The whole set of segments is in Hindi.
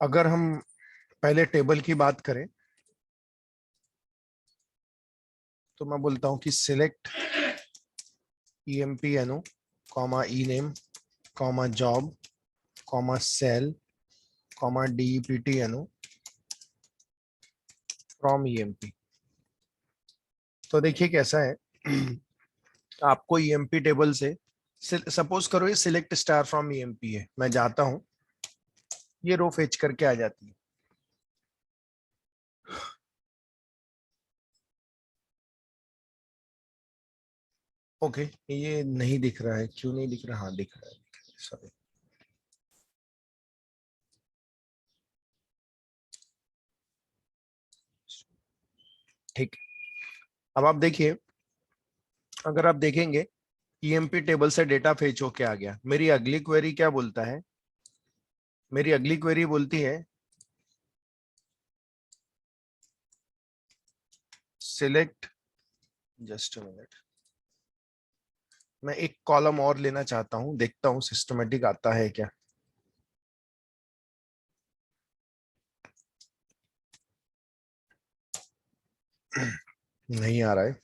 अगर हम पहले टेबल की बात करें तो मैं बोलता हूं कि select empno comma ename comma job comma sal comma deptno from emp। तो देखिए कैसा है आपको emp टेबल से सपोज करो ये सिलेक्ट स्टार फ्रॉम emp है, मैं जाता हूं ये रो फेच करके आ जाती है। ओके ये नहीं दिख रहा है, क्यों नहीं दिख रहा? हाँ दिख रहा है, सॉरी। ठीक, अब आप देखिए, अगर आप देखेंगे ईएमपी टेबल से डेटा फेच होके आ गया। मेरी अगली क्वेरी क्या बोलता है? मेरी अगली क्वेरी बोलती है सिलेक्ट, जस्ट अ मिनट, मैं एक कॉलम और लेना चाहता हूं, देखता हूं सिस्टमेटिक आता है क्या। नहीं आ रहा है,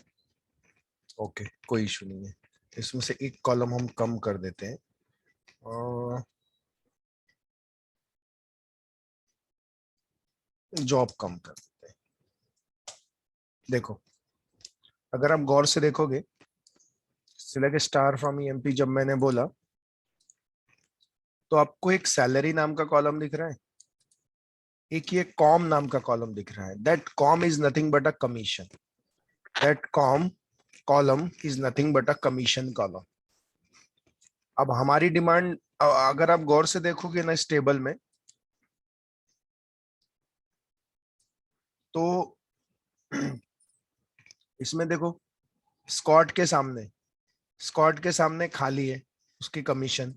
ओके कोई इशू नहीं है। इसमें से एक कॉलम हम कम कर देते हैं और जॉब कम कर देते हैं। देखो, अगर आप गौर से देखोगे सिलेक्ट स्टार फ्रॉम ईएमपी जब मैंने बोला तो आपको एक सैलरी नाम का कॉलम दिख रहा है, एक ये कॉम नाम का कॉलम दिख रहा है। That com is nothing but a commission, that com column is nothing but a commission column. अब हमारी डिमांड, अगर आप गौर से देखोगे ना इस टेबल में, तो इसमें देखो स्कॉट के सामने, स्कॉट के सामने खाली है उसकी कमीशन,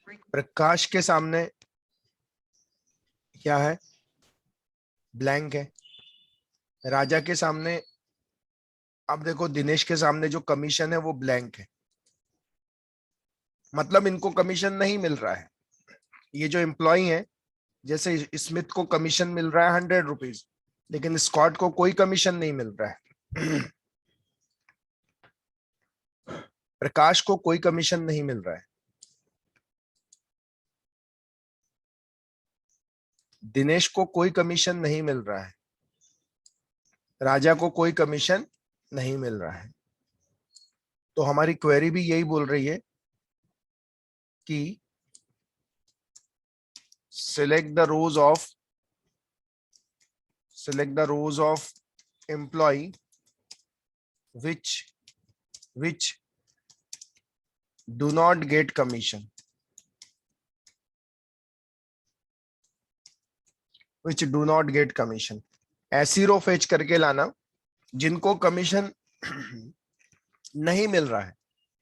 प्रकाश के सामने क्या है? ब्लैंक है। राजा के सामने, अब देखो दिनेश के सामने जो कमीशन है वो ब्लैंक है, मतलब इनको कमीशन नहीं मिल रहा है। ये जो एम्प्लॉय है, जैसे स्मिथ को कमीशन मिल रहा है 100 रुपीज, लेकिन स्कॉट को कोई कमीशन नहीं मिल रहा है। प्रकाश को कोई कमीशन नहीं मिल रहा है, दिनेश को कोई कमीशन नहीं मिल रहा है, राजा को कोई कमीशन नहीं मिल रहा है। तो हमारी क्वेरी भी यही बोल रही है कि select the rows of select the rows of employee which do not get commission, which do not get commission। ऐसी रो फेच करके लाना जिनको कमीशन नहीं मिल रहा है,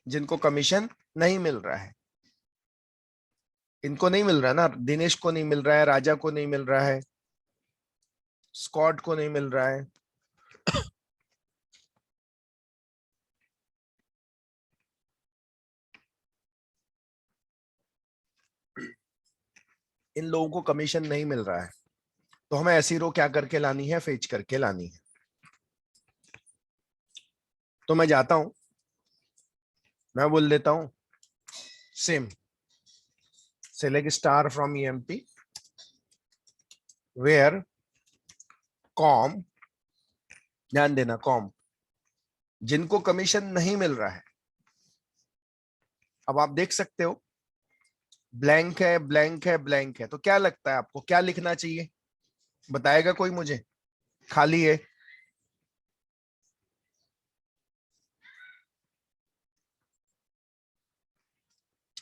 जिनको कमीशन नहीं मिल रहा है। इनको नहीं मिल रहा है ना, दिनेश को नहीं मिल रहा है, राजा को नहीं मिल रहा है, स्कॉट को नहीं मिल रहा है। इन लोगों को कमीशन नहीं मिल रहा है, तो हमें ऐसी रो क्या करके लानी है? फेच करके लानी है। तो मैं जाता हूं, मैं बोल देता हूं same select star from emp where com, ध्यान देना कॉम, जिनको कमीशन नहीं मिल रहा है। अब आप देख सकते हो ब्लैंक है, ब्लैंक है, ब्लैंक है, तो क्या लगता है आपको क्या लिखना चाहिए? बताएगा कोई मुझे? खाली है,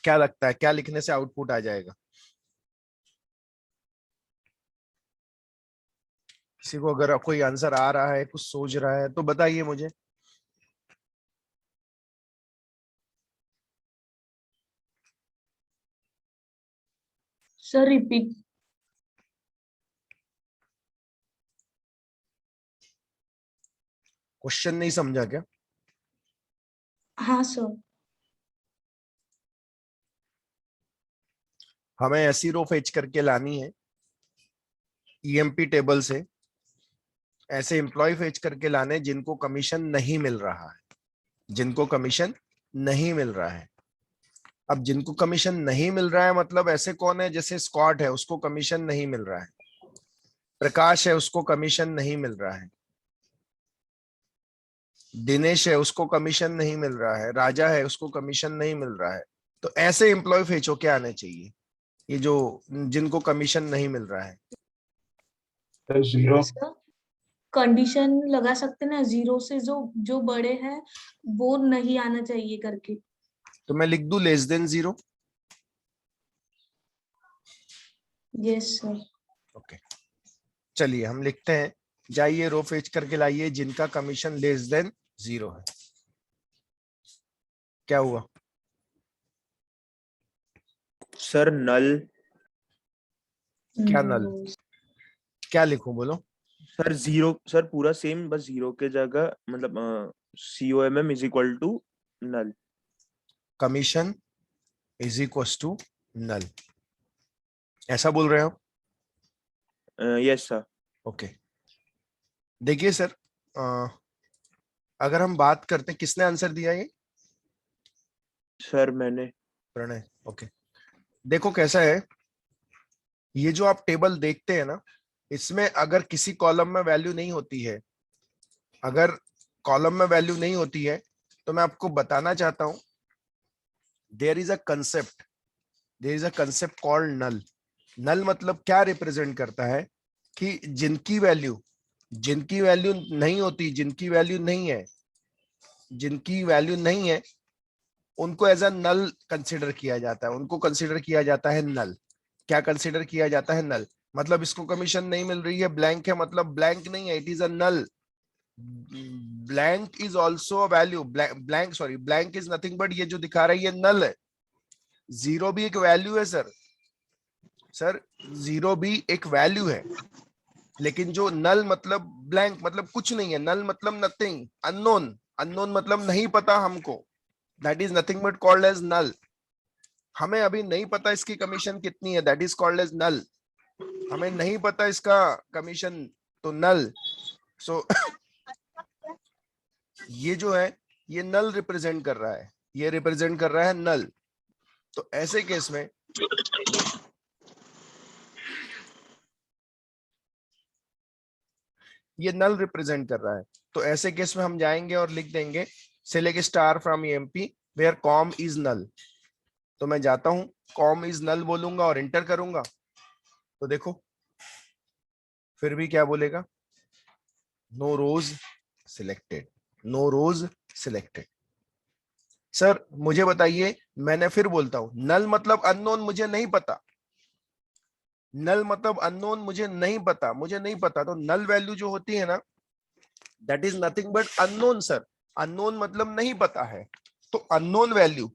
क्या लगता है क्या लिखने से आउटपुट आ जाएगा? किसी को अगर कोई आंसर आ रहा है, कुछ सोच रहा है तो बताइए मुझे। Sir repeat. क्वेश्चन नहीं समझा क्या? हाँ सर। हमें ऐसी रो फेच करके लानी है ईएमपी टेबल से ऐसे एम्प्लॉय फेच करके लाने जिनको कमीशन नहीं मिल रहा है, जिनको कमीशन नहीं मिल रहा है। अब जिनको कमीशन नहीं मिल रहा है मतलब ऐसे कौन है, जैसे स्कॉट है उसको कमीशन नहीं मिल रहा है, प्रकाश है उसको कमीशन नहीं मिल रहा है, दिनेश है उसको कमीशन नहीं मिल रहा है, राजा है उसको कमीशन नहीं मिल रहा है। तो ऐसे एम्प्लॉय फेच होके आने चाहिए, ये जो जिनको कमीशन नहीं मिल रहा है। जीरो। सर कंडीशन लगा सकते ना, जीरो से जो जो बड़े हैं वो नहीं आना चाहिए करके। तो मैं लिख दूं less than 0। Yes sir. Okay, चलिए हम लिखते हैं, जाइए रो फेच करके लाइए जिनका कमीशन लेस देन 0 है। क्या हुआ सर नल। क्या नल, क्या लिखूं बोलो। सर जीरो, सर पूरा सेम, बस जीरो के जगह मतलब COMM is equal to null. Commission is equal to null, ऐसा बोल रहे हो। Yes sir. ओके, देखिए सर, अगर हम बात करते हैं, किसने आंसर दिया ये, सर मैंने। प्रणय। ओके, देखो कैसा है, ये जो आप टेबल देखते हैं ना, इसमें अगर किसी कॉलम में वैल्यू नहीं होती है, अगर कॉलम में वैल्यू नहीं होती है, तो मैं आपको बताना चाहता हूं, there is a concept, there is a concept called null. Null मतलब क्या रिप्रेजेंट करता है कि जिनकी वैल्यू नहीं होती, जिनकी वैल्यू नहीं है, जिनकी वैल्यू नहीं है उनको एज अ नल कंसिडर किया जाता है, उनको कंसिडर किया जाता है नल। क्या कंसिडर किया जाता है, नल। मतलब इसको कमीशन नहीं मिल रही है, ब्लैंक है, मतलब ब्लैंक नहीं है, it is a null. Blank is also a value, blank sorry, blank is nothing but ये जो दिखा रहा है ये नल है। जीरो भी एक वैल्यू है सर, सर जीरो भी एक वैल्यू है, लेकिन जो नल मतलब ब्लैंक मतलब कुछ नहीं है, नल मतलब नथिंग, अननोन, अननोन मतलब नहीं पता हमको, that is nothing but called as null. हमें अभी नहीं पता इसकी कमीशन कितनी है, that is called as null. हमें नहीं पता इसका कमीशन, तो नल। सो ये जो है ये नल रिप्रेजेंट कर रहा है, ये रिप्रेजेंट कर रहा है नल। तो ऐसे केस में ये नल रिप्रेजेंट कर रहा है, तो ऐसे केस में हम जाएंगे और लिख देंगे select star from EMP where comm is null. तो मैं जाता हूं, कॉम इज नल बोलूंगा और इंटर करूंगा, तो देखो फिर भी क्या बोलेगा, नो रोज सिलेक्टेड, नो रोज सिलेक्टेड। सर मुझे बताइए, मैंने फिर बोलता हूं, नल मतलब अननोन, मुझे नहीं पता, नल मतलब अननोन, मुझे नहीं पता, मुझे नहीं पता। तो नल वैल्यू जो होती है ना, that is nothing but unknown sir, unknown मतलब नहीं पता है। तो अननोन वैल्यू,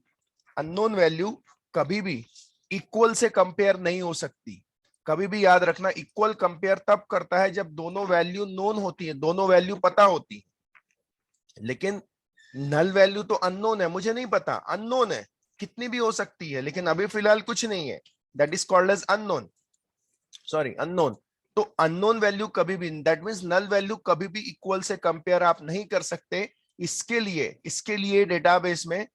अननोन वैल्यू कभी भी इक्वल से कंपेयर नहीं हो सकती। कभी भी याद रखना, इक्वल कंपेयर तब करता है जब दोनों वैल्यू नोन होती है, दोनों वैल्यू पता होती है। लेकिन नल वैल्यू तो अननोन है, मुझे नहीं पता, अननोन है, कितनी भी हो सकती है, लेकिन अभी फिलहाल कुछ नहीं है, that is called as unknown, sorry unknown. तो अननोन वैल्यू कभी भी, दैट मींस नल वैल्यू कभी भी इक्वल से कंपेयर आप नहीं कर सकते। इसके लिए डेटाबेस में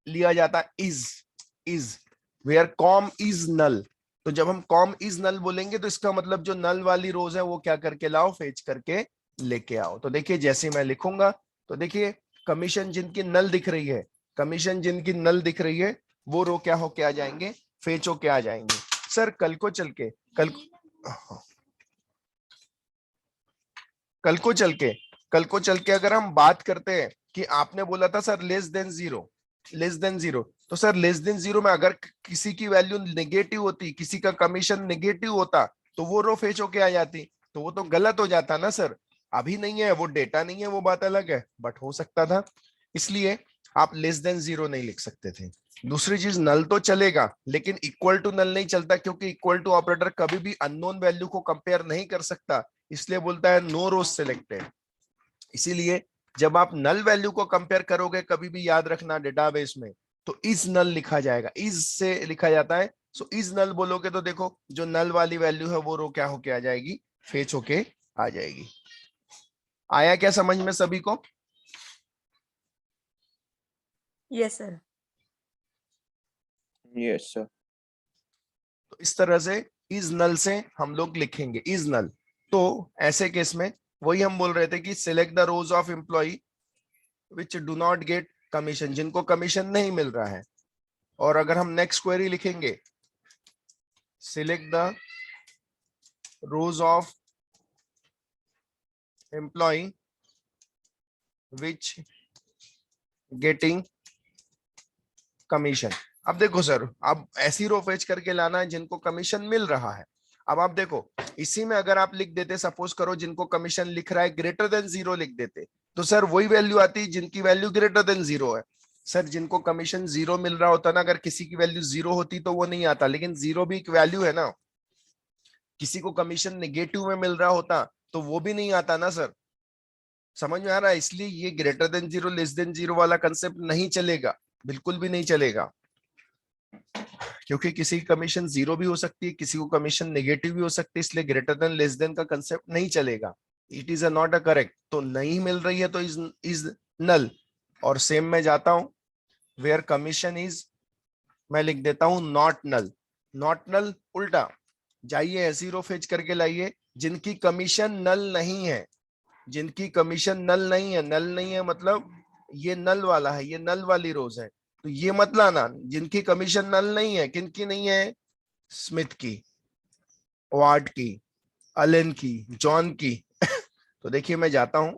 लिया जाता है is where comm is null. तो जब हम कॉम इज नल बोलेंगे तो इसका मतलब जो नल वाली रोज है वो क्या करके लाओ, फेच करके लेके आओ। तो देखिए जैसे मैं लिखूंगा, तो देखिए कमीशन जिनकी नल दिख रही है, कमीशन जिनकी नल दिख रही है वो रो क्या होके आ जाएंगे, फेच होके आ जाएंगे। सर कल को चल के, कल को चल के कल को चल के अगर हम बात करते हैं कि आपने बोला था sir less than zero, less than zero, तो सर लेस देन जीरो में अगर किसी की वैल्यू नेगेटिव होती, किसी का कमीशन नेगेटिव होता, तो वो रो फेच होके आ जाती, तो वो तो गलत हो जाता ना सर। अभी नहीं है, वो डेटा नहीं है, वो बात अलग है, बट हो सकता था, इसलिए आप लेस देन जीरो नहीं लिख सकते थे। दूसरी चीज, नल तो चलेगा लेकिन इक्वल टू नल नहीं चलता, क्योंकि इक्वल टू ऑपरेटर कभी भी अननोन वैल्यू को कंपेयर नहीं कर सकता, इसलिए बोलता है नो रोज सिलेक्टेड। इसीलिए जब आप नल वैल्यू को कंपेयर करोगे कभी भी याद रखना डेटाबेस में, तो इज नल लिखा जाएगा, इज से लिखा जाता है सो इज नल बोलोगे तो देखो जो नल वाली वैल्यू है वो रो क्या होके आ जाएगी, फेच होके आ जाएगी। आया क्या समझ में सभी को? Yes sir. Yes sir. तो इस तरह से इज नल से हम लोग लिखेंगे इज नल। तो ऐसे केस में वही हम बोल रहे थे कि select the rows of employ which do not get commission, जिनको कमीशन नहीं मिल रहा है। और अगर हम नेक्स्ट क्वेरी लिखेंगे select the rows of employ which getting commission. अब देखो सर, अब ऐसी रो फेच करके लाना है जिनको कमीशन मिल रहा है। अब आप देखो इसी में अगर आप लिख देते, सपोज करो जिनको कमीशन लिख रहा है ग्रेटर देन 0 लिख देते, तो सर वही वैल्यू आती जिनकी वैल्यू ग्रेटर देन 0 है। सर जिनको कमीशन 0 मिल रहा होता ना, अगर किसी की वैल्यू 0 होती तो वो नहीं आता, लेकिन 0 भी एक वैल्यू है ना। किसी को कमीशन नेगेटिव में मिल रहा होता तो वो भी नहीं आता ना सर। समझ में आ रहा है? इसलिए ये ग्रेटर देन 0 लेस देन 0 वाला कंसेप्ट नहीं चलेगा, बिल्कुल भी नहीं चलेगा। क्योंकि किसी की कमीशन 0 भी हो सकती है, किसी को कमीशन नेगेटिव भी हो सकती है, इसलिए ग्रेटर देन लेस देन का कंसेप्ट नहीं चलेगा। It is a not a correct. तो नहीं मिल रही है तो इज नल। और सेम में जाता हूं वेयर कमीशन इज, मैं लिख देता हूं नॉट नल। नॉट नल उल्टा जाइए ऐसी रो फेच करके लाइए जिनकी कमीशन नल नहीं है। जिनकी कमीशन नल नहीं है, नल नहीं है मतलब ये नल वाला है, ये नल वाली रोज है। तो ये मत लाना जिनकी कमीशन नल नहीं है। किनकी नहीं है? स्मिथ की, वार्ड की, अलेन की, जॉन की। तो देखिए मैं जाता हूं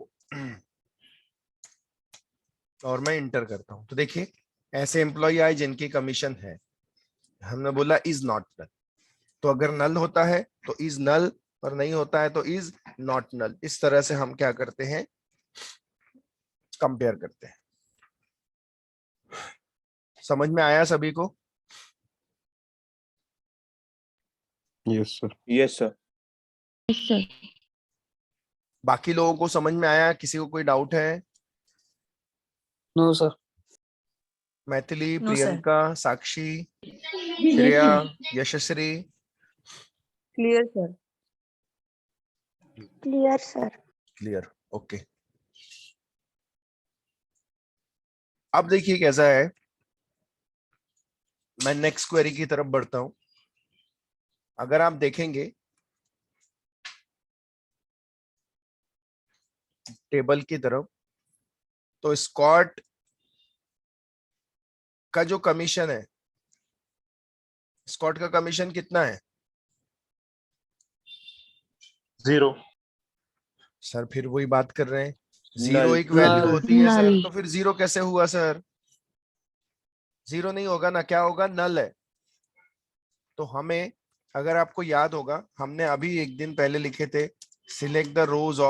और मैं इंटर करता हूं, तो देखिए ऐसे एम्प्लॉय आए जिनकी कमीशन है, हमने बोला इज नॉट नल। तो अगर नल होता है तो इज नल, और नहीं होता है तो इज नॉट नल। इस तरह से हम क्या करते हैं, कंपेयर करते हैं। समझ में आया सभी को? Yes sir. Yes sir. बाकी लोगों को समझ में आया? किसी को कोई डाउट है? No sir. Maithili, No, sir. Priyanka, Sakshi, Shreya, Yashashri? Clear sir. Clear sir. Clear, okay. अब देखिए कैसा है, मैं नेक्स्ट क्वेरी की तरफ बढ़ता हूं। अगर आप देखेंगे टेबल की तरफ, तो स्कॉट का जो कमीशन है, स्कॉट का कमीशन कितना है? 0। सर फिर वही बात कर रहे हैं, 0 नल। एक वैल्यू नल। होती है सर। नल। तो फिर 0 कैसे हुआ सर? 0 नहीं होगा ना, क्या होगा? नल है। तो हमें, अगर आपको याद होगा, हमने अभी एक दिन पहले लिखे थे select the rows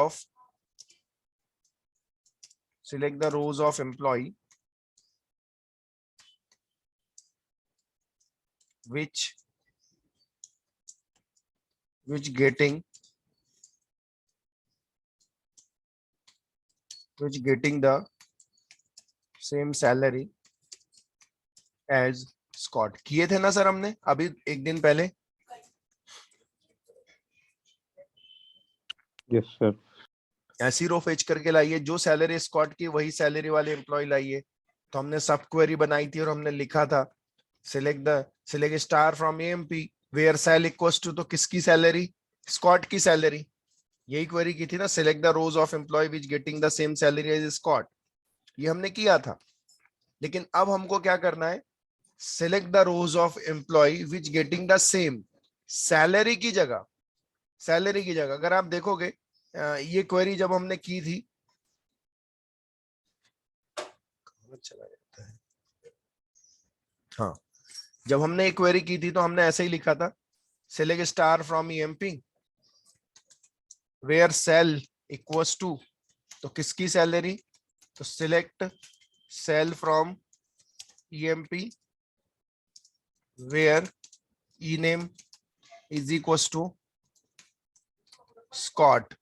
of employ which getting the same salary as Scott। किए थे ना सर हमने अभी एक दिन पहले? Yes sir. ऐसी रो फेच करके लाइए, जो सैलरी स्कॉट की वही सैलरी वाले एम्प्लॉय लाइए। तो हमने सब क्वेरी बनाई थी और हमने लिखा था select star from AMP where sal equals to, तो किसकी सैलरी? स्कॉट की सैलरी। यही क्वेरी की थी ना, select the rows of employ which getting the same salary as Scott. ये हमने किया था। लेकिन अब हमको क्या करना है, select the rows of employ which getting the same salary की जगह, अगर आप देखोगे ये क्वेरी जब हमने की थी, चला जाता है, हाँ, जब हमने एक क्वेरी की थी तो हमने ऐसे ही लिखा था select star from EMP where sal equals to, तो किसकी सैलरी? तो select sal from EMP where E name is equals to Scott.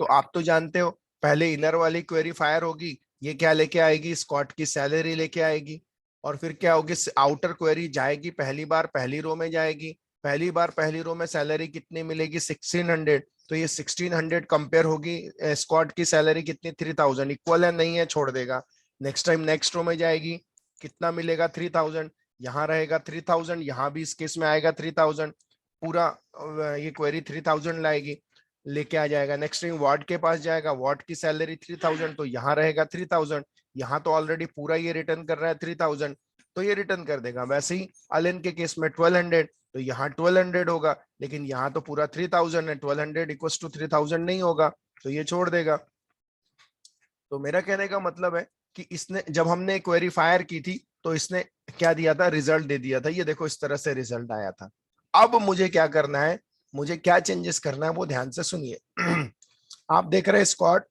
तो आप तो जानते हो पहले इनर वाली क्वेरी फायर होगी, ये क्या लेके आएगी? स्कॉट की सैलरी लेके आएगी। और फिर क्या होगी, आउटर क्वेरी जाएगी, पहली बार पहली रो में जाएगी, पहली बार पहली रो में सैलरी कितनी मिलेगी 1600, तो ये 1600 कंपेयर होगी स्क्वाड की सैलरी कितनी 3000, इक्वल है नहीं है छोड़ देगा। नेक्स्ट टाइम नेक्स्ट रो में जाएगी, कितना मिलेगा 3000, यहाँ रहेगा 3000, यहाँ भी इस केस में आएगा 3000, पूरा ये क्वेरी 3000 लाएगी, लेके आ जाएगा। नेक्स्ट टाइम वार्ड के पास जाएगा, वार्ड की सैलरी 3000, तो यहाँ रहेगा 3000, यहाँ तो ऑलरेडी पूरा ये रिटर्न कर रहा है 3000, तो ये रिटर्न कर देगा। वैसे ही अलेन के केस में 1200, तो यहाँ 1200 होगा, लेकिन यहाँ तो पूरा 3000 है, 1200 इक्वल्स टू 3000 नहीं होगा, तो ये छोड़ देगा। तो मेरा कहने का मतलब है कि इसने, जब हमने क्वेरी फायर की थी तो इसने क्या दिया था, रिजल्ट दे दिया था, ये देखो इस तरह से रिजल्ट आया था। अब मुझे क्या करना है, मुझे क्या चेंजेस करना है वो ध्यान से सुनिए। आप देख रहे हैं स्क्वाड,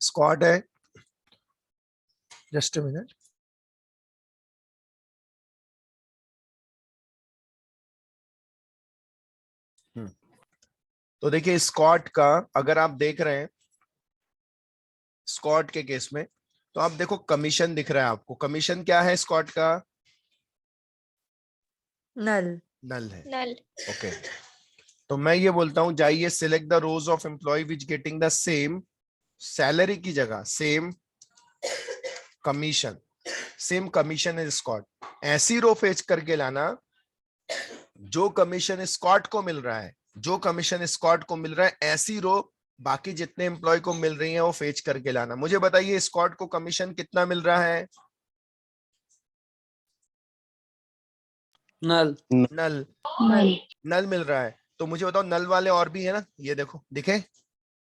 स्क्वाड है, जस्ट अ मिनट, तो देखिए स्क्वाड का अगर आप देख रहे हैं, स्क्वाड के केस में तो आप देखो कमीशन दिख रहा है आपको, कमीशन क्या है स्क्वाड का, नल नल है। नल। ओके, तो मैं ये बोलता हूं जाइए select the rows of employ which getting the same salary की जगह same commission, same commission is squad, ऐसी रो फेच करके लाना जो कमीशन स्क्वाड को मिल रहा है, जो कमीशन स्क्वाड को मिल रहा है ऐसी रो बाकी जितने एम्प्लॉय को मिल रही है वो फेच करके लाना। मुझे बताइए स्क्वाड को कमीशन कितना मिल रहा है, नल नल, नल। नल मिल रहा है। तो मुझे बताओ नल वाले और भी है ना, ये देखो दिखे,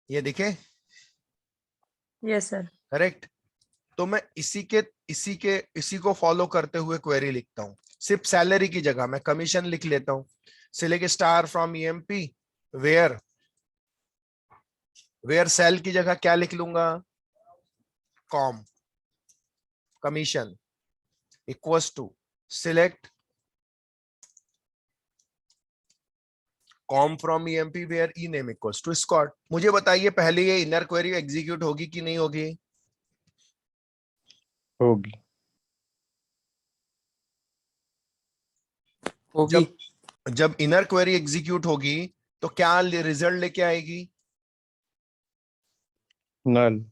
ये दिखे, यस सर। करेक्ट। तो मैं इसी को फॉलो करते हुए क्वेरी लिखता हूं, सिर्फ सैलरी की जगह मैं कमीशन लिख लेता हूं। Select star from EMP where, where sal की जगह क्या लिख लूंगा, comm, commission equals to select comm from EMP where E name equals to squad. मुझे बताइए पहले ये इनर क्वेरी एग्जीक्यूट होगी कि नहीं होगी, होगी जब इनर क्वेरी एग्जीक्यूट होगी तो क्या रिजल्ट लेके आएगी, नल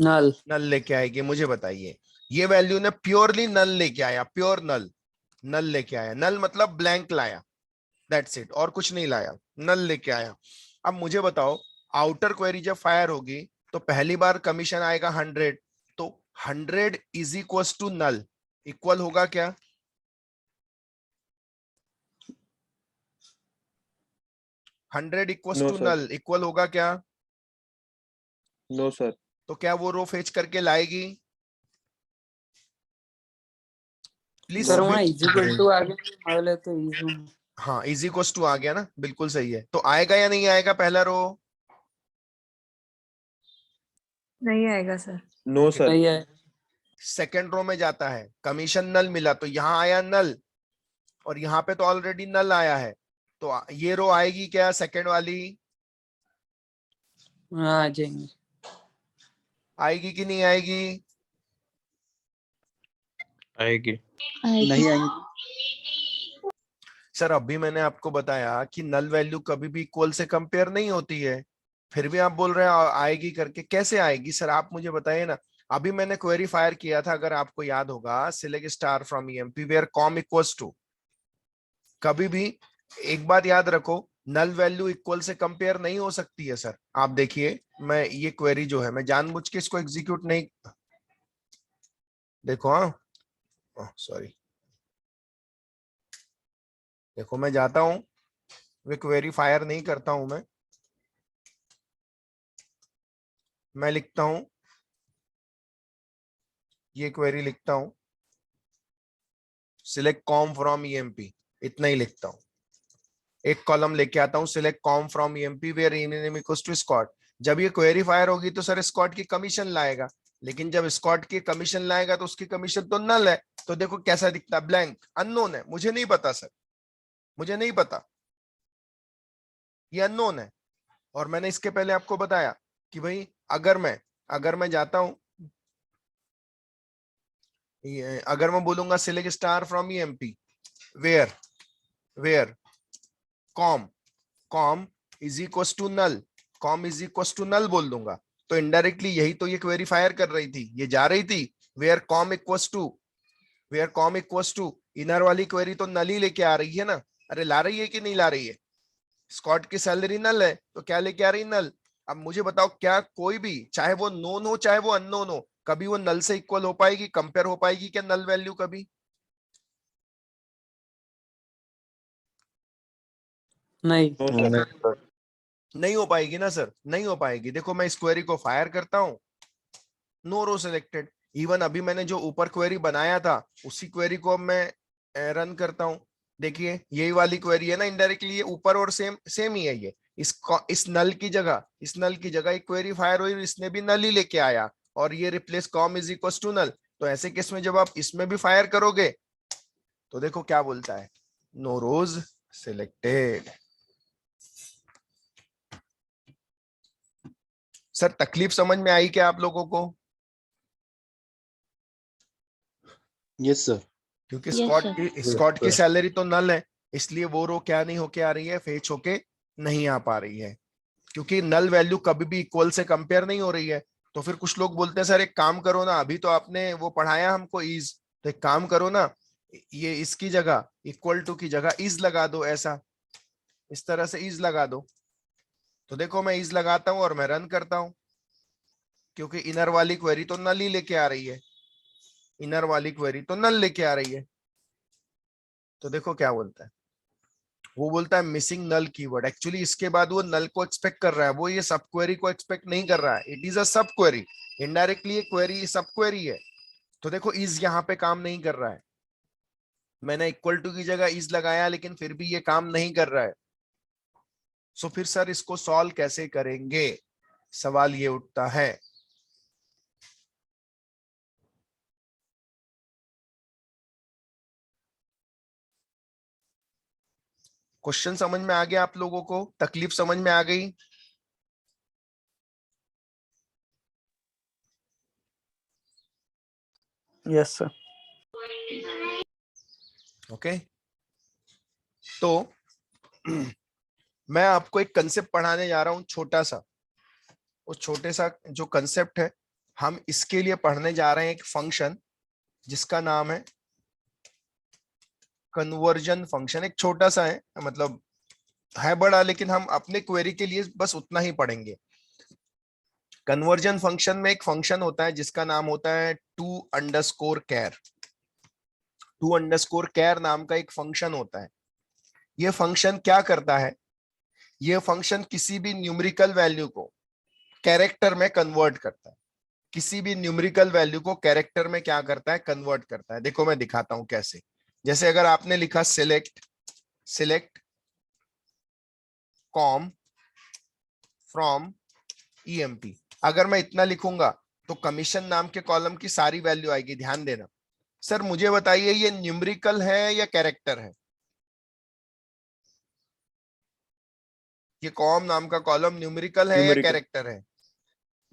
नल नल लेके आएगी। मुझे बताइए ये वैल्यू ने प्योरली नल लेके आया, प्योर नल, नल लेके आया, नल मतलब ब्लैंक लाया, दैट्स इट, और कुछ नहीं लाया, नल लेके आया। अब मुझे बताओ आउटर क्वेरी जब फायर होगी तो पहली बार कमीशन आएगा 100, तो 100 is equal to null, equal होगा क्या, hundred equal No, to sir. Null equal होगा क्या, नो सर, तो क्या वो रो फेच करके लाएगी, प्लीज सर No. वहाँ इक्वल टू आगे वाले तो इजी हाँ इज इक्वल टू आ गया ना, बिल्कुल सही है। तो आएगा या नहीं आएगा पहला रो, नहीं आएगा सर। नो सर, नहीं है। सेकेंड रो में जाता है, कमीशन नल मिला तो यहाँ आया नल, और यहाँ पे तो ऑलरेडी नल आया है, तो ये रो आएगी क्या सेकेंड वाली, हाँ आ जाएंगे। आएगी कि नहीं आएगी, आएगी। नहीं आएंगे। सर अभी मैंने आपको बताया कि नल वैल्यू कभी भी इक्वल से कंपेयर नहीं होती है, फिर भी आप बोल रहे हैं आएगी करके, कैसे आएगी सर आप मुझे बताइए ना। अभी मैंने क्वेरी फायर किया था, अगर आपको याद होगा, select star from EMP where comm equals to, कभी भी एक बात याद रखो, नल वैल्यू इक्वल से कंपेयर नहीं हो सकती है सर। आप देखिए मैं ये क्वेरी जो है मैं जानबूझ के इसको एग्जीक्यूट नहीं, देखो हाँ सॉरी, देखो मैं जाता हूं, वे क्वेरी फायर नहीं करता हूं, मैं लिखता हूं, ये क्वेरी लिखता हूं, सिलेक्ट कॉम फ्रॉम ईएमपी, इतना ही लिखता हूं, एक कॉलम लेके आता हूं, select comm from EMP where name equals to squad. जब ये क्वेरी फायर होगी तो सर स्क्वाड की कमीशन लाएगा, लेकिन जब स्क्वाड की कमीशन लाएगा तो उसकी कमीशन तो नल है, तो देखो कैसा दिखता है, ब्लैंक, अननोन है, मुझे नहीं पता सर, मुझे नहीं पता, ये अननोन है। और मैंने इसके पहले आपको बताया कि भाई अगर मैं जाता हूं अगर मैं बोलूंगा select star from EMP, where comm is equal to null, comm is equal to null बोल दूंगा, तो इनडायरेक्टली यही तो ये क्वेरी फायर कर रही थी, ये जा रही थी where comm equals to inner वाली क्वेरी तो नल ही लेके आ रही है ना। अरे ला रही है कि नहीं ला रही है? स्कॉट की सैलरी नल है तो क्या लेके आ रही? नल। अब मुझे बताओ क्या कोई भी, चाहे वो नोन हो चाहे वो अननोन हो, कभी वो नल से इक्वल हो पाएगी, कंपेयर हो पाएगी क्या नल वैल्यू कभी? नहीं। No, sir. नहीं हो पाएगी ना सर, नहीं हो पाएगी। देखो मैं इस क्वेरी को फायर करता हूं, नो रो सिलेक्टेड। इवन अभी मैंने जो ऊपर क्वेरी बनाया था उसी क्वेरी को अब मैं रन करता हूं, देखिए यही वाली क्वेरी है ना, इनडायरेक्टली ये ऊपर और सेम ही है ये। इस नल की जगह एक क्वेरी फायर हुई, इसने भी नल ही लेके आया और ये replace comm is equal to null. तो ऐसे केस में जब आप इसमें भी फायर करोगे तो देखो क्या बोलता है, नो रोज सिलेक्टेड। सर तकलीफ समझ में आई क्या आप लोगों को? Yes sir. क्योंकि Yes, स्कॉट की सैलरी तो नल है, इसलिए वो रो क्या नहीं होके आ रही है, फेच होके नहीं आ पा रही है, क्योंकि नल वैल्यू कभी भी इक्वल से कंपेयर नहीं हो रही है। तो फिर कुछ लोग बोलते हैं सर एक काम करो ना, अभी तो आपने वो पढ़ाया हमको इज, तो एक काम करो ना, ये इसकी जगह इक्वल टू की जगह इज लगा दो, ऐसा इस तरह से इज लगा दो। तो देखो मैं इज लगाता हूं और मैं रन करता हूं, क्योंकि इनर वाली क्वेरी तो नल ही लेके आ रही है, इनर वाली क्वेरी तो नल लेके आ रही है। तो देखो क्या बोलता है, वो बोलता है मिसिंग नल कीवर्ड। एक्चुअली इसके बाद वो नल को एक्सपेक्ट कर रहा है, वो ये सब क्वेरी को एक्सपेक्ट नहीं कर रहा है। इट इज अ सब क्वेरी, इनडायरेक्टली ये क्वेरी सब क्वेरी है। तो देखो इज यहाँ पे काम नहीं कर रहा है, मैंने इक्वल टू की जगह इज लगाया लेकिन फिर भी ये काम नहीं कर रहा है। सो फिर सर इसको सॉल्व कैसे करेंगे, सवाल ये उठता है। क्वेश्चन समझ में आ गया आप लोगों को? तकलीफ समझ में आ गई? Yes sir. ओके तो मैं आपको एक कंसेप्ट पढ़ाने जा रहा हूं छोटा सा। उस छोटे सा जो कंसेप्ट है, हम इसके लिए पढ़ने जा रहे हैं एक फंक्शन जिसका नाम है कन्वर्जन फंक्शन। एक छोटा सा है, मतलब है बड़ा, लेकिन हम अपने क्वेरी के लिए बस उतना ही पढ़ेंगे। कन्वर्जन फंक्शन में एक फंक्शन होता है जिसका नाम होता है to underscore char. To underscore char नाम का एक फंक्शन होता है। यह फंक्शन क्या करता है, यह फंक्शन किसी भी न्यूमेरिकल वैल्यू को कैरेक्टर में कन्वर्ट करता है। किसी भी न्यूमेरिकल वैल्यू को कैरेक्टर में क्या करता है, कन्वर्ट करता है। देखो मैं दिखाता हूं कैसे। जैसे अगर आपने लिखा सिलेक्ट कॉम फ्रॉम ईएमपी, अगर मैं इतना लिखूंगा तो कमीशन नाम के कॉलम की सारी वैल्यू आएगी। ध्यान देना सर, मुझे बताइए ये न्यूमेरिकल है या कैरेक्टर है? ये कॉम नाम का कॉलम न्यूमेरिकल है या Numerical. कैरेक्टर है?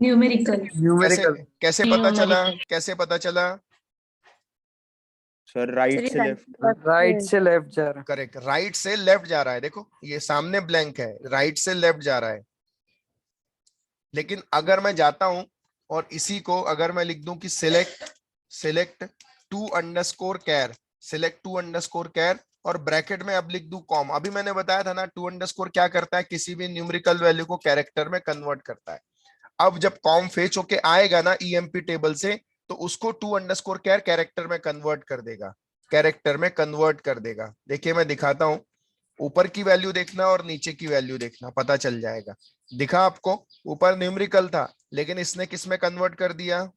numerical. कैसे न्यूमेरिकल। कैसे पता चला, Numerical. कैसे पता चला? सर राइट से लेफ्ट। राइट से लेफ्ट जा रहा करेक्ट, राइट से लेफ्ट जा रहा है। देखो ये सामने ब्लैंक है, राइट से लेफ्ट जा रहा है। लेकिन अगर मैं जाता हूं और इसी को अगर मैं लिख दूं कि सिलेक्ट टू अंडरस्कोर कैर और ब्रैकेट में अब लिख दूं कॉम। अभी मैंने बताया था ना टू अंडरस्कोर क्या करता है, किसी भी न्यूमेरिकल वैल्यू को कैरेक्टर में कन्वर्ट करता है। अब जब कॉम फेच होके आएगा ना ईएमपी टेबल से, तो उसको टू अंडरस्कोर कैर कैरेक्टर में कन्वर्ट कर देगा। देखिए मैं दिखाता हूं, ऊपर की वैल्यू देखना और नीचे की वैल्यू देखना, पता चल जाएगा। दिखा आपको, ऊपर न्यूमेरिकल था लेकिन इसने किस में कन्वर्ट कर दिया,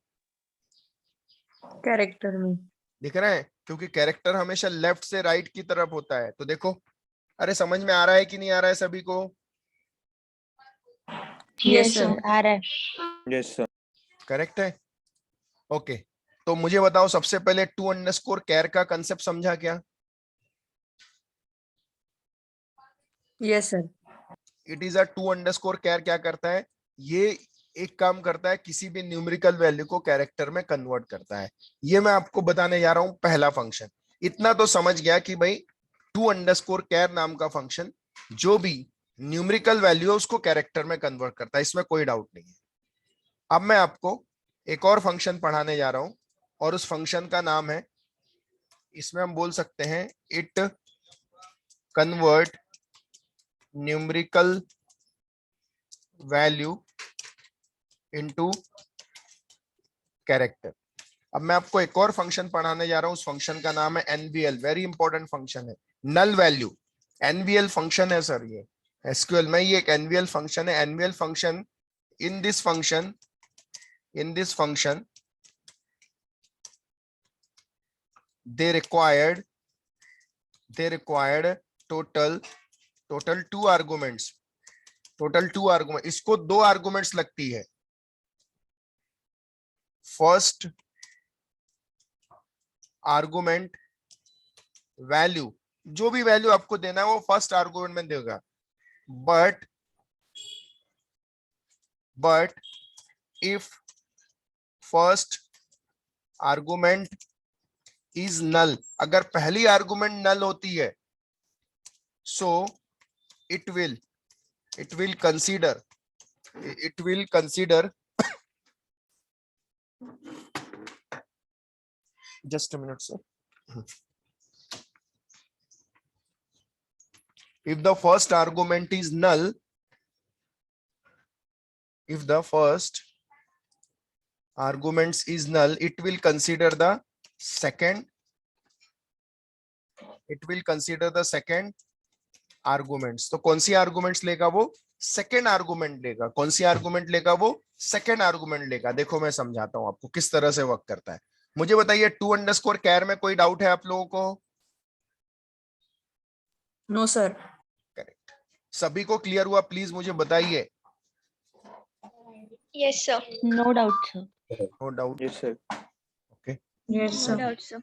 कैरेक्टर में। दिख रहा है? क्योंकि कैरेक्टर हमेशा लेफ्ट से राइट की तरफ होता है। तो देखो, अरे समझ में आ रहा है कि नहीं आ रहा है सभी को? Yes, sir. sir. आ रहा है। Yes sir. करेक्ट है। ओके तो मुझे बताओ सबसे पहले टू अंडरस्कोर कैर का कंसेप्ट समझा क्या? Yes sir. It is a to underscore char क्या करता है, ये एक काम करता है, किसी भी न्यूमेरिकल वैल्यू को कैरेक्टर में कन्वर्ट करता है। ये मैं आपको बताने जा रहा हूं पहला फंक्शन। इतना तो समझ गया कि भाई to_char नाम का फंक्शन जो भी न्यूमेरिकल वैल्यू है उसको कैरेक्टर में कन्वर्ट करता है, इसमें कोई डाउट नहीं है। अब मैं आपको एक और फंक्शन पढ़ाने जा रहा हूं और उस फंक्शन का नाम है, इसमें हम बोल सकते हैं it convert numerical value into character. अब मैं आपको एक और फंक्शन पढ़ाने जा रहा हूं, उस फंक्शन का नाम है एनवीएल। वेरी इंपॉर्टेंट फंक्शन है, नल वैल्यू एनवीएल फंक्शन है सर। ये एसक्यूएल में ये एक एनवीएल फंक्शन है। NVL function, in this function they required total two arguments। इसको 2 आर्गुमेंट्स लगती है। फर्स्ट आर्गुमेंट वैल्यू, जो भी वैल्यू आपको देना है वो फर्स्ट आर्गुमेंट में देगा, but if first argument is null, अगर पहली आर्गुमेंट नल होती है, सो it will consider just a minute sir, if the first argument is null, if the first arguments is null, it will consider the second arguments। तो कौन सी arguments लेगा वो? सेकेंड आर्गुमेंट लेगा। कौन सी आर्गुमेंट लेगा वो? सेकेंड आर्गुमेंट लेगा। देखो मैं समझाता हूं आपको किस तरह से वर्क करता है। मुझे बताइए to_char में कोई डाउट है आप लोगों को? No sir. करेक्ट, सभी को क्लियर हुआ? प्लीज मुझे बताइए। Yes, sir. No doubt, sir. No doubt, yes sir. Okay. Yes, No sir. doubt, sir.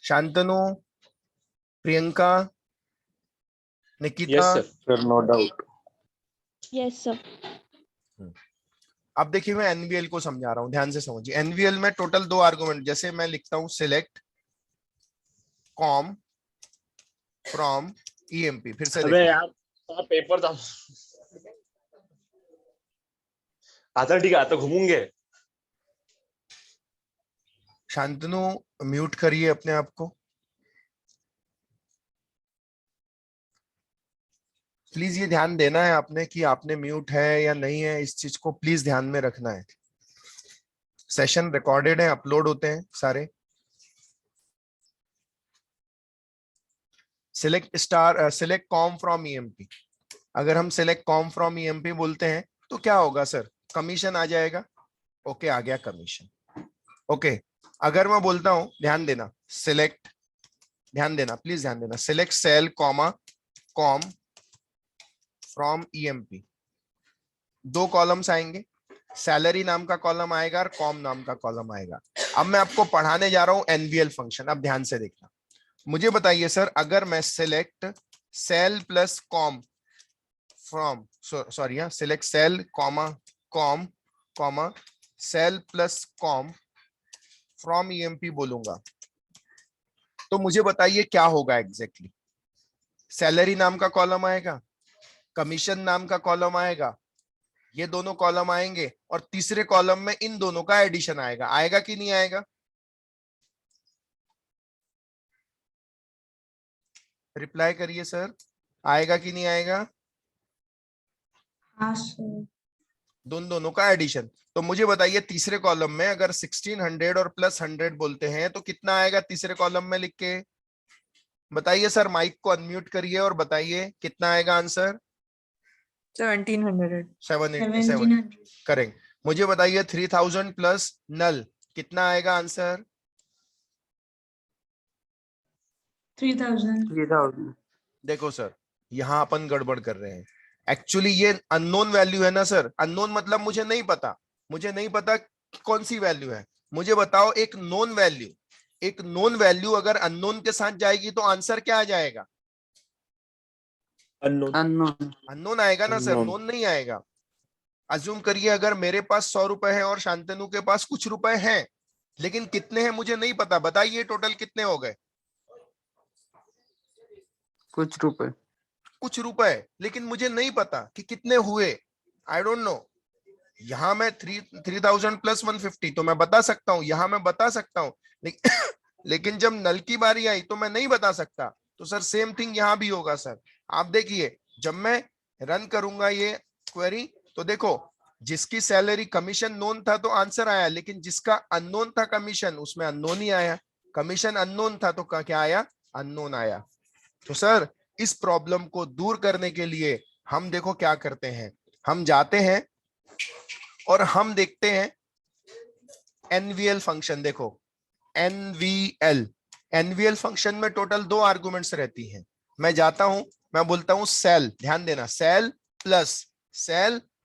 Shantanu, Priyanka, Nikita, Yes, sir. Sir, no doubt. Yes, sir. अब देखिए मैं एनवीएल को समझा रहा हूं, ध्यान से समझिए। एनवीएल में टोटल 2 आर्गुमेंट, जैसे मैं लिखता हूं सिलेक्ट कॉम फ्रॉम ईएमपी। फिर से अबे यार पेपर था। आता ठीक है, आता घूमूंगे। शांतनु म्यूट करिए अपने आप को प्लीज। ये ध्यान देना है आपने कि आपने म्यूट है या नहीं है, इस चीज को प्लीज ध्यान में रखना है। सेशन रिकॉर्डेड है, अपलोड होते हैं सारे। Select comm from EMP. अगर हम सिलेक्ट कॉम फ्रॉम ईएमपी बोलते हैं तो क्या होगा सर? कमीशन आ जाएगा। ओके, आ गया कमीशन। ओके, अगर मैं बोलता हूं, ध्यान देना, सिलेक्ट, ध्यान देना प्लीज, ध्यान देना, select sal comma comm from EMP, 2 columns आएंगे। सैलरी नाम का कॉलम आएगा और कॉम नाम का कॉलम आएगा। अब मैं आपको पढ़ाने जा रहा हूं एनवीएल फंक्शन। अब ध्यान से देखना, मुझे बताइए सर, अगर मैं select sal plus comm from, sorry, select sal comma comm comma sal plus comm from EMP बोलूंगा, तो मुझे बताइए क्या होगा एग्जैक्टली? सैलरी नाम का कॉलम आएगा, कमीशन नाम का कॉलम आएगा, ये दोनों कॉलम आएंगे और तीसरे कॉलम में इन दोनों का एडिशन आएगा। आएगा कि नहीं आएगा? रिप्लाई करिए सर, आएगा कि नहीं आएगा? हाँ सर। दोनों का एडिशन। तो मुझे बताइए तीसरे कॉलम में अगर 1600 और प्लस 100 बोलते हैं तो कितना आएगा तीसरे कॉलम में लिख के? बताइए सर, माइक को अनम्यूट करिए और बताइए कितना आएगा आंसर? 1700। 787 करेक्ट। मुझे बताइए 3000 प्लस नल कितना आएगा आंसर? 3000। 3000। देखो सर, यहां अपन गड़बड़ कर रहे हैं। एक्चुअली ये अननोन वैल्यू है ना सर। अननोन मतलब मुझे नहीं पता कौन सी वैल्यू है। मुझे बताओ एक नोन वैल्यू, एक नोन वैल्यू अगर अननोन के साथ जाएगी तो आंसर क्या आ जाएगा? अननोन। Unknown. अननोन आएगा ना सर, Unknown. नोन नहीं आएगा। अज्यूम करिए अगर मेरे पास 100 रुपए है और शांतनु के पास कुछ रुपए हैं, लेकिन कितने हैं मुझे नहीं पता, बताइए टोटल कितने हो गए? कुछ रुपए। कुछ रुपए, लेकिन मुझे नहीं पता कि कितने हुए, आई डोंट नो। यहां मैं 3000 प्लस 150 तो मैं बता सकता हूं, यहां मैं बता सकता हूं, लेकिन जब नल की बारी आई तो मैं नहीं बता सकता। तो सर सेम थिंग यहां भी होगा सर। आप देखिए जब मैं रन करूंगा ये क्वेरी, तो देखो जिसकी सैलरी कमीशन नोन था तो आंसर आया, लेकिन जिसका अननोन था कमीशन, उसमें अननोन ही आया। कमीशन अननोन था तो क्या आया? अननोन आया। तो सर इस प्रॉब्लम को दूर करने के लिए हम देखो क्या करते हैं, हम जाते हैं और हम देखते हैं एनवीएल फंक्शन। देखो एनवीएल, एनवीएल फंक्शन में टोटल 2 आर्गुमेंट्स रहती हैं। मैं जाता हूं, मैं बोलता हूं सेल, ध्यान देना, सेल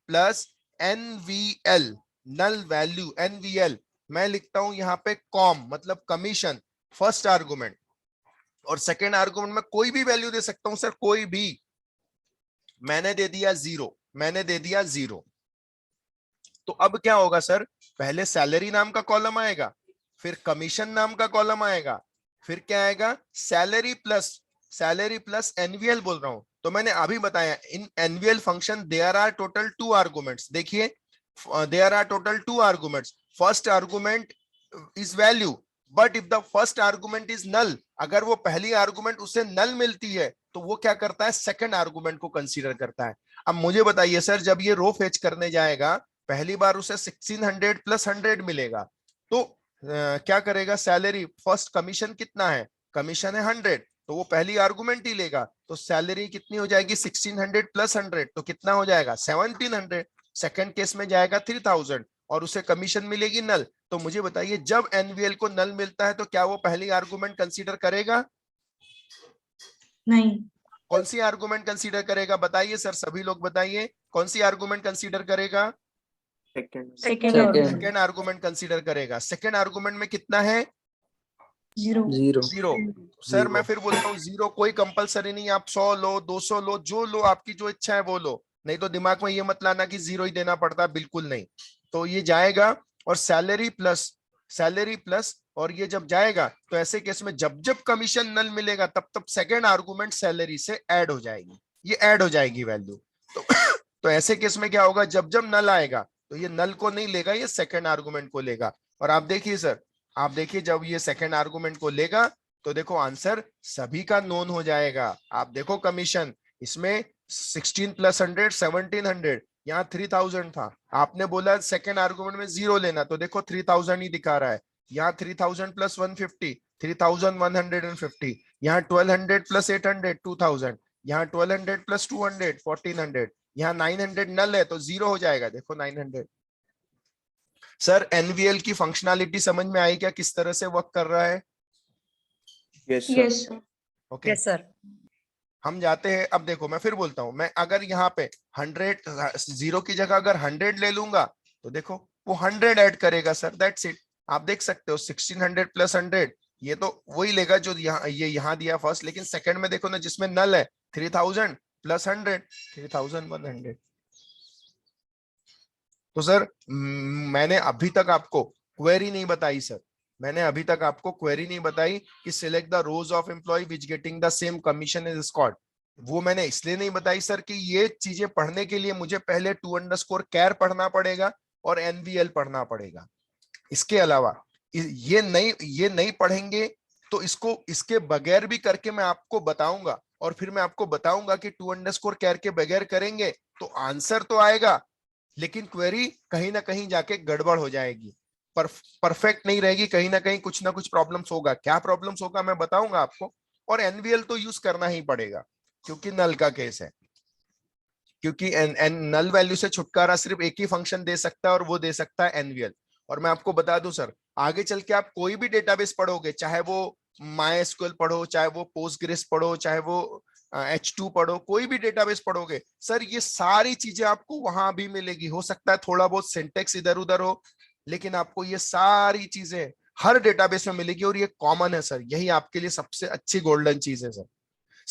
प्लस एनवीएल, नल वैल्यू एनवीएल। मैं लिखता हूं यहां पे कॉम मतलब कमीशन, फर्स्ट आर्गुमेंट, और सेकेंड आर्गुमेंट में कोई भी वैल्यू दे सकता हूं सर, कोई भी। मैंने दे दिया 0, मैंने दे दिया 0। तो अब क्या होगा सर, पहले सैलरी नाम का कॉलम आएगा, फिर कमीशन नाम का कॉलम आएगा, फिर क्या आएगा, सैलरी प्लस एनवीएल बोल रहा हूं। तो मैंने अभी बताया in NVL function there are total 2 arguments. देखिए there are total 2 arguments, first argument is value, but if the first argument is null, अगर वो पहली आर्गुमेंट उसे नल मिलती है तो वो क्या करता है, सेकंड आर्गुमेंट को कंसीडर करता है। अब मुझे बताइए सर, जब ये रो फेच करने जाएगा पहली बार उसे 1600 प्लस 100 मिलेगा, तो क्या करेगा, सैलरी फर्स्ट कमीशन कितना है, कमीशन है 100, तो वो पहली आर्गुमेंट ही लेगा। तो सैलरी कितनी हो जाएगी, 1600 प्लस 100, तो कितना हो जाएगा 1700। सेकंड केस में जाएगा 3000 और उसे कमीशन मिलेगी नल। तो मुझे बताइए जब एनवीएल को नल मिलता है तो क्या वो पहली आर्गुमेंट कंसीडर करेगा? नहीं। कौन सी आर्गुमेंट कंसीडर करेगा, बताइए सर, सभी लोग बताइए, कौन सी आर्गुमेंट कंसीडर करेगा? सेकंड सेकेंड आर्गुमेंट कंसीडर करेगा। सेकेंड आर्गुमेंट में कितना है, 0। 0। सर मैं फिर बोलता हूँ 0 कोई कंपलसरी नहीं, आप 100 लो 200 लो, जो लो, आपकी जो इच्छा है वो लो, नहीं तो दिमाग में ये मत लाना कि 0 ही देना पड़ता, बिल्कुल नहीं। तो ये जाएगा और सैलरी प्लस, और ये जब जाएगा तो ऐसे केस में जब जब कमीशन नल मिलेगा तब तब सेकेंड आर्गुमेंट सैलरी से ऐड हो जाएगी, ये ऐड हो जाएगी वैल्यू। तो ऐसे केस में क्या होगा, जब जब नल आएगा तो ये नल को नहीं लेगा, ये सेकेंड आर्गुमेंट को लेगा। और आप देखिए सर, आप देखिए जब ये सेकेंड आर्गुमेंट को लेगा तो देखो आंसर सभी का नोन हो जाएगा। आप देखो कमीशन इसमें 16 प्लस 100 1700, यहाँ 3000 था, आपने बोला सेकेंड आर्गुमेंट में 0 लेना, तो देखो 3000 ही दिखा रहा है। यहाँ 3000 प्लस 150 3150, यहाँ 1200 प्लस 800 2000, यहाँ 1200 प्लस 200 1400, यहाँ 900 नल है तो 0 हो जाएगा, देखो 900। सर एनवीएल की फंक्शनैलिटी समझ में आई क्या, किस तरह से वर्क कर रहा है? Yes yes sir. Okay yes sir. हम जाते हैं, अब देखो मैं फिर बोलता हूं, मैं अगर यहाँ पे 100 0 की जगह अगर 100 ले लूंगा तो देखो वो 100 ऐड करेगा सर, दैट्स इट। आप देख सकते हो 1600 प्लस 100, ये तो वही लेगा जो ये यहाँ दिया फर्स्ट, लेकिन सेकंड में देखो ना जिसमें नल है 3000 प्लस 100 3100। तो सर मैंने अभी तक आपको क्वेरी नहीं बताई सर, मैंने अभी तक आपको क्वेरी नहीं बताई कि select the rows of employ which getting the same commission is Scott. वो मैंने इसलिए नहीं बताई सर कि ये चीजें पढ़ने के लिए मुझे पहले to_char पढ़ना पड़ेगा और एनवीएल पढ़ना पड़ेगा। इसके अलावा ये नहीं पढ़ेंगे तो इसके बगैर भी करके मैं आपको बताऊंगा, और फिर मैं आपको बताऊंगा कि to_char के बगैर करेंगे तो आंसर तो आएगा लेकिन क्वेरी कहीं ना कहीं जाके गड़बड़ हो जाएगी, परफेक्ट नहीं रहेगी, कहीं ना कहीं कुछ ना कुछ प्रॉब्लम्स होगा। क्या प्रॉब्लम्स होगा मैं बताऊंगा आपको, और एनवीएल तो यूज करना ही पड़ेगा क्योंकि नल का केस है, क्योंकि नल वैल्यू से छुटकारा सिर्फ एक ही फंक्शन दे सकता है और वो दे सकता है एनवीएल। और मैं आपको बता दूं सर, आगे चल के आप कोई भी डेटाबेस पढ़ोगे, चाहे वो MySQL पढ़ो, चाहे वो पोस्टग्रेस पढ़ो, चाहे वो H2 पढ़ो, कोई भी डेटाबेस पढ़ोगे सर, ये सारी चीजें आपको वहां भी मिलेगी। हो सकता है थोड़ा बहुत सिंटेक्स इधर उधर हो, लेकिन आपको ये सारी चीजें हर डेटाबेस में मिलेगी और ये कॉमन है सर, यही आपके लिए सबसे अच्छी गोल्डन चीज है सर।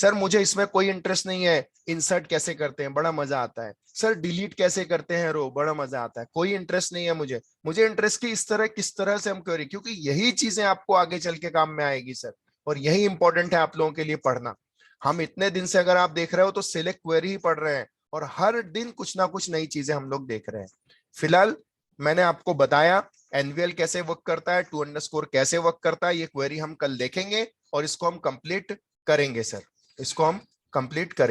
सर मुझे इसमें कोई इंटरेस्ट नहीं है, इंसर्ट कैसे करते हैं बड़ा मजा आता है, सर डिलीट कैसे करते हैं रो बड़ा मजा आता है, कोई इंटरेस्ट नहीं है मुझे। मुझे इंटरेस्ट की इस तरह किस तरह से हम क्वेरी, क्योंकि यही चीजें आपको आगे चल के काम में आएगी सर, और यही इंपॉर्टेंट है आप लोगों के लिए पढ़ना। हम इतने दिन से अगर आप देख रहे हो तो सिलेक्ट क्वेरी ही पढ़ रहे हैं, और हर दिन कुछ ना कुछ नई चीजें हम लोग देख रहे हैं। फिलहाल मैंने आपको बताया एनवीएल कैसे वर्क करता है, टू अंडरस्कोर कैसे वर्क करता है, ये क्वेरी हम कल देखेंगे और इसको हम कंप्लीट करेंगे सर, इसको हम कंप्लीट करेंगे।